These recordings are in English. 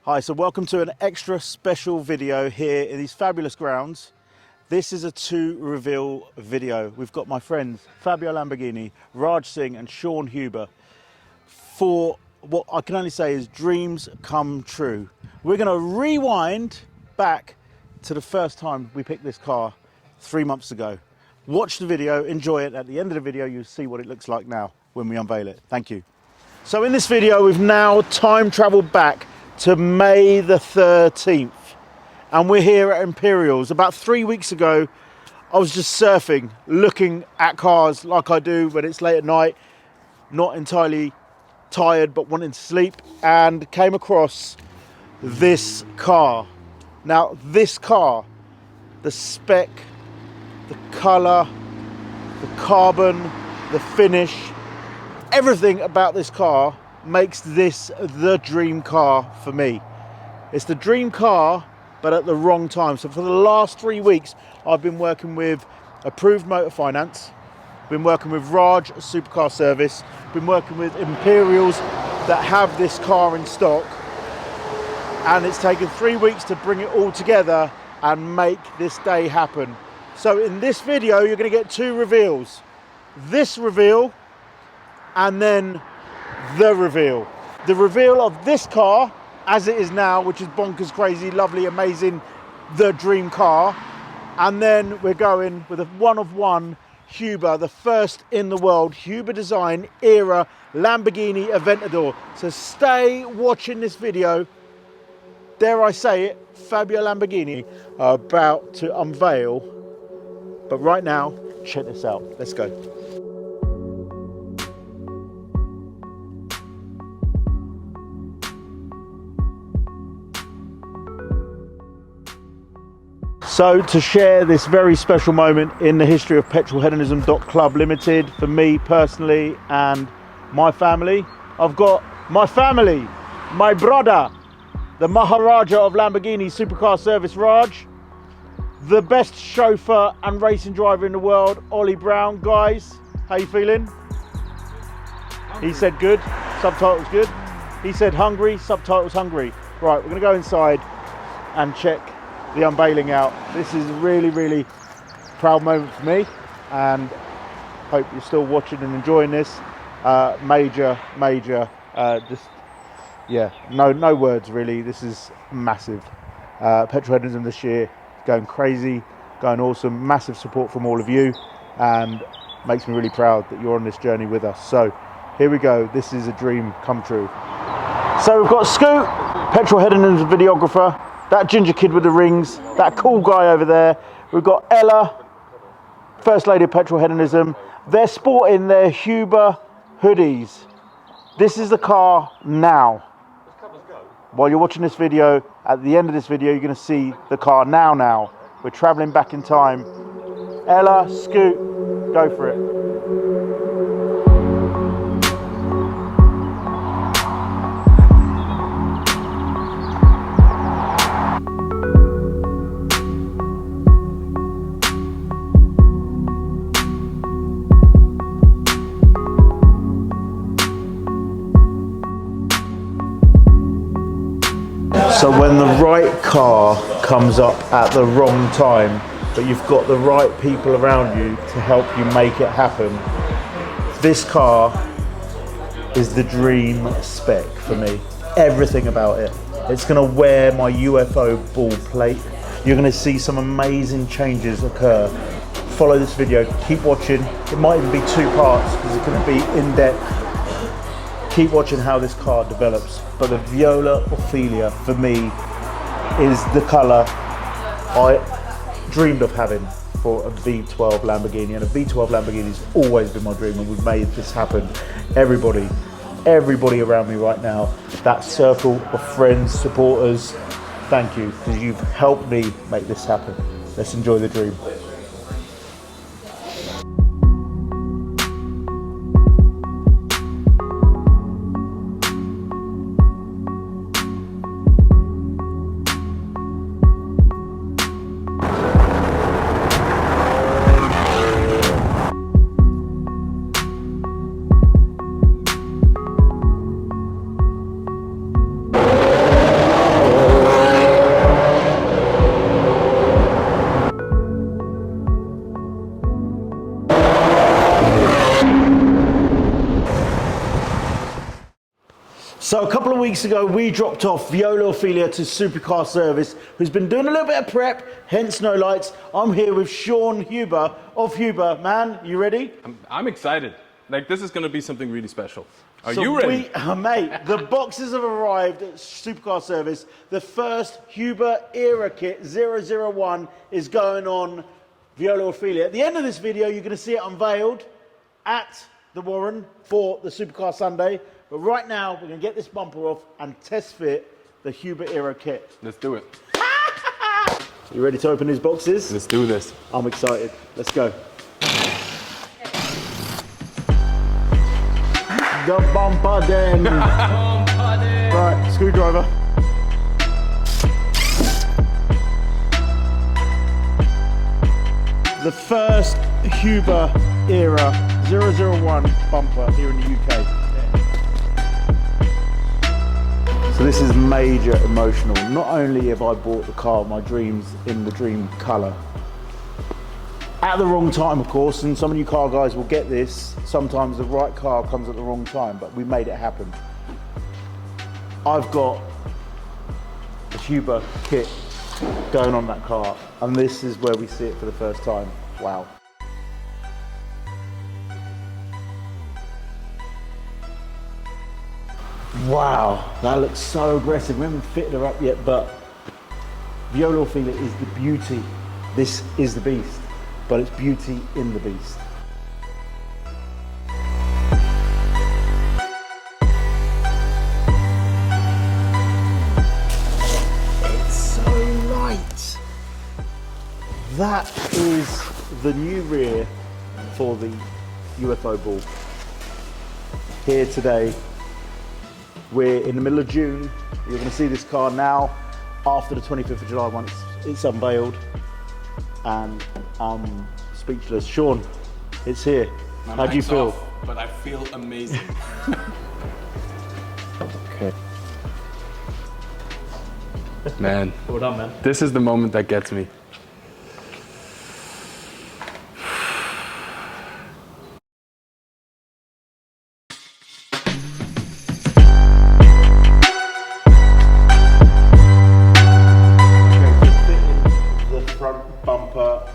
Hi, so welcome to an extra special video here in these fabulous grounds. This is a to reveal video. We've got my friends Viola Lamborghini, Raj Singh and Sean Huber for what I can only say is dreams come true. We're going to rewind back to the first time we picked this car 3 months ago. Watch the video, enjoy it. At the end of the video, you'll see what it looks like now when we unveil it. Thank you. So in this video, we've now time traveled back to May the 13th. And we're here at Imperials. About 3 weeks ago, I was just surfing, looking at cars like I do when it's late at night, not entirely tired, but wanting to sleep, and came across this car. Now, this car, the spec, the color, the carbon, the finish, everything about this car makes this the dream car for me. It's the dream car, but at the wrong time. So for the last 3 weeks, I've been working with Approved Motor Finance, been working with Raj Supercar Service, been working with Imperials that have this car in stock, and it's taken 3 weeks to bring it all together and make this day happen. So in this video, you're going to get two reveals. This reveal, and then the reveal. The reveal of this car as it is now, which is bonkers crazy, lovely, amazing, the dream car. And then we're going with a one-of-one Huber, the first in the world, Huber design era Lamborghini Aventador. So stay watching this video. Dare I say it, Viola Lamborghini are about to unveil. But right now, check this out. Let's go. So to share this very special moment in the history of Petrolheadonism Club Limited, for me personally and my family, I've got my family, my brother, the Maharaja of Lamborghini Supercar Service, Raj, the best chauffeur and racing driver in the world, Ollie Brown. Guys, how you feeling? He said good, subtitles good. He said hungry, subtitles hungry. Right, we're gonna go inside and check the unveiling out. This is a really proud moment for me, and hope you're still watching and enjoying this. Major just yeah, no words really. This is massive. Petrolheadonism this year going crazy, going awesome, massive support from all of you, and makes me really proud that you're on this journey with us. So here we go. This is a dream come true. So we've got Scoot, Petrolheadonism videographer, that ginger kid with the rings, that cool guy over there. We've got Ella, First Lady of Petrolheadonism. They're sporting their Huber hoodies. This is the car now. While you're watching this video, at the end of this video, you're going to see the car now. We're traveling back in time. Ella, Scoot, go for it. So when the right car comes up at the wrong time, but you've got the right people around you to help you make it happen, this car is the dream spec for me. Everything about it. It's gonna wear my UFO ball plate. You're gonna see some amazing changes occur. Follow this video, keep watching. It might even be 2 parts because it's gonna be in depth. Keep watching how this car develops. But the Viola Ophelia, for me, is the colour I dreamed of having for a V12 Lamborghini. And a V12 Lamborghini's always been my dream, and we've made this happen. Everybody around me right now, that circle of friends, supporters, thank you, because you've helped me make this happen. Let's enjoy the dream. So a couple of weeks ago, we dropped off Viola Ophelia to Supercar Service, who's been doing a little bit of prep, hence no lights. I'm here with Sean Huber of Huber. Man, you ready? I'm excited. Like, this is going to be something really special. Are you ready? Mate, the boxes have arrived at Supercar Service. The first Huber era kit 001 is going on Viola Ophelia. At the end of this video, you're going to see it unveiled at the Warren for the Supercar Sunday. But right now, we're going to get this bumper off and test fit the Huber era kit. Let's do it. You ready to open these boxes? Let's do this. I'm excited. Let's go. The bumper then. Right, screwdriver. The first Huber era 001 bumper here in the UK. So this is major emotional. Not only have I bought the car of my dreams in the dream colour, at the wrong time of course, and some of you car guys will get this, sometimes the right car comes at the wrong time, but we made it happen. I've got the Huber kit going on that car, and this is where we see it for the first time. Wow. Wow, that looks so aggressive. We haven't fitted her up yet, but Viola Ophelia is the beauty. This is the beast, but it's beauty in the beast. It's so light. That is the new rear for the UFO ball. Here today, we're in the middle of June. You're going to see this car now after the 25th of July once it's unveiled. And I'm speechless. Sean, it's here. How do you feel? But I feel amazing. Okay. Man. Well done, man. This is the moment that gets me.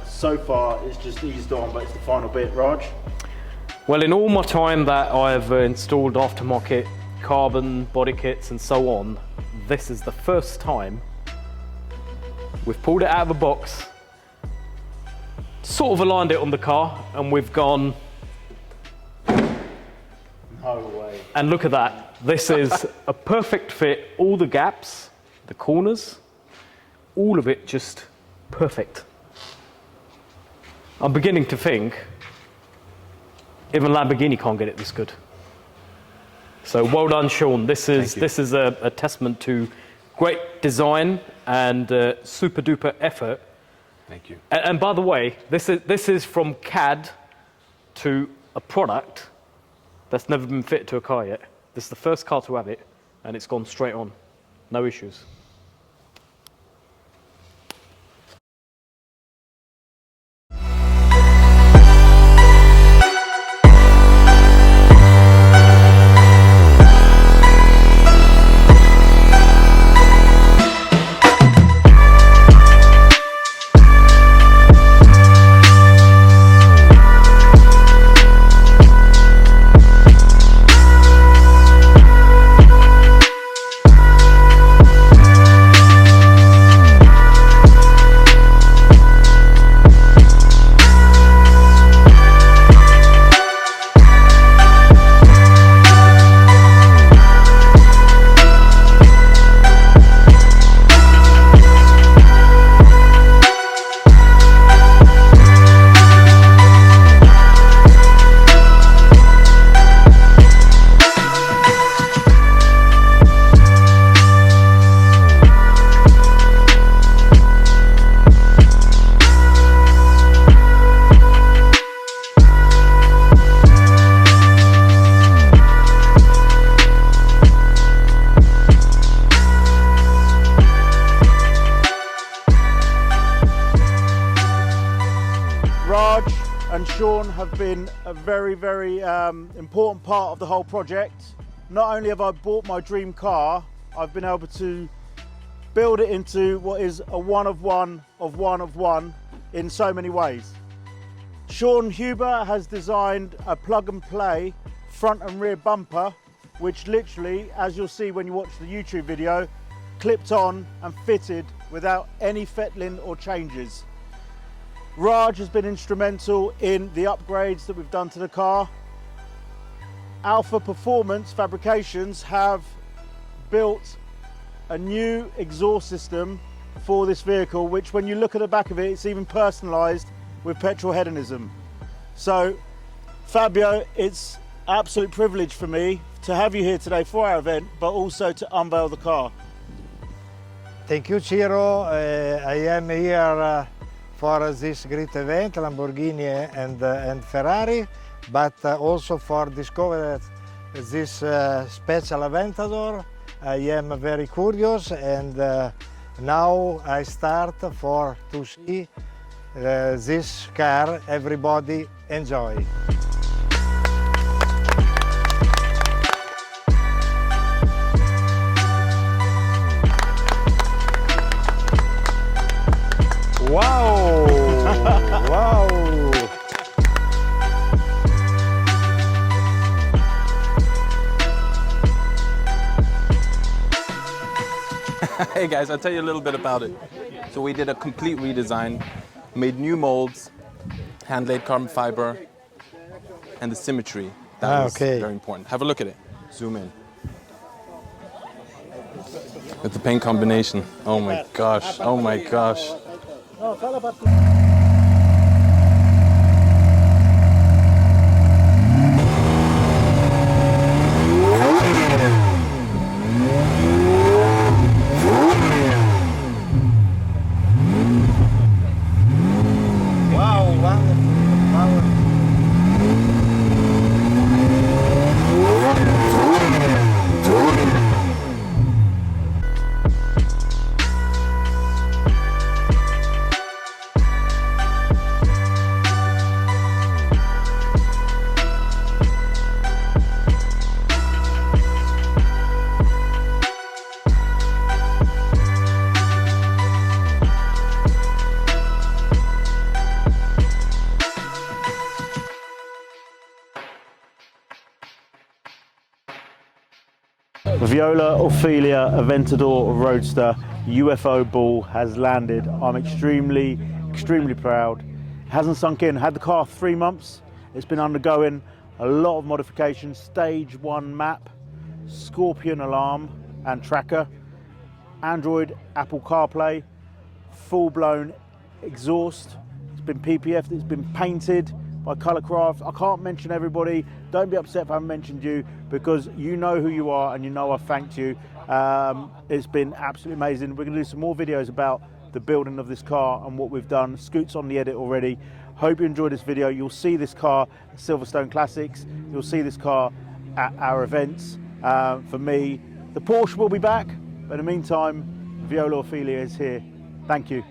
So far, it's just eased on, but it's the final bit. Raj? Well, in all my time that I've installed aftermarket carbon body kits and so on, this is the first time we've pulled it out of a box, sort of aligned it on the car, and we've gone, no way. And look at that. This is a perfect fit. All the gaps, the corners, all of it just perfect. I'm beginning to think even Lamborghini can't get it this good. So well done, Sean. This is a testament to great design and super duper effort. Thank you. And by the way, this is from CAD to a product that's never been fitted to a car yet. This is the first car to have it, and it's gone straight on. No issues. and Sean have been a very, very important part of the whole project. not only have I bought my dream car, I've been able to build it into what is a one of one in so many ways. Sean Huber has designed a plug and play front and rear bumper, which literally, as you'll see when you watch the YouTube video, clipped on and fitted without any fettling or changes. Raj has been instrumental in the upgrades that we've done to the car. Alpha Performance Fabrications have built a new exhaust system for this vehicle, which when you look at the back of it, it's even personalized with Petrolheadonism. So Fabio, it's absolute privilege for me to have you here today for our event, but also to unveil the car. Thank you, Ciro. I am here for this great event, Lamborghini and Ferrari, but also for discover this special Aventador. I am very curious, and now I start to see this car. Everybody enjoy. Wow! Wow! Hey guys, I'll tell you a little bit about it. So we did a complete redesign, made new molds, hand-laid carbon fiber, and the symmetry. That was very important. Have a look at it. Zoom in. With the paint combination. Oh my gosh, oh my gosh. Viola Ophelia Aventador Roadster UFO ball has landed. I'm extremely proud. It hasn't sunk in. Had the car 3 months. It's been undergoing a lot of modifications. Stage 1 map, Scorpion alarm and tracker, Android, Apple CarPlay, full-blown exhaust. It's been PPF'd, it's been painted by Colourcraft. I can't mention everybody. Don't be upset if I haven't mentioned you, because you know who you are and you know I've thanked you. It's been absolutely amazing. We're going to do some more videos about the building of this car and what we've done. Scoot's on the edit already. Hope you enjoyed this video. You'll see this car at Silverstone Classics. You'll see this car at our events. For me, the Porsche will be back, but in the meantime, Viola Ophelia is here. Thank you.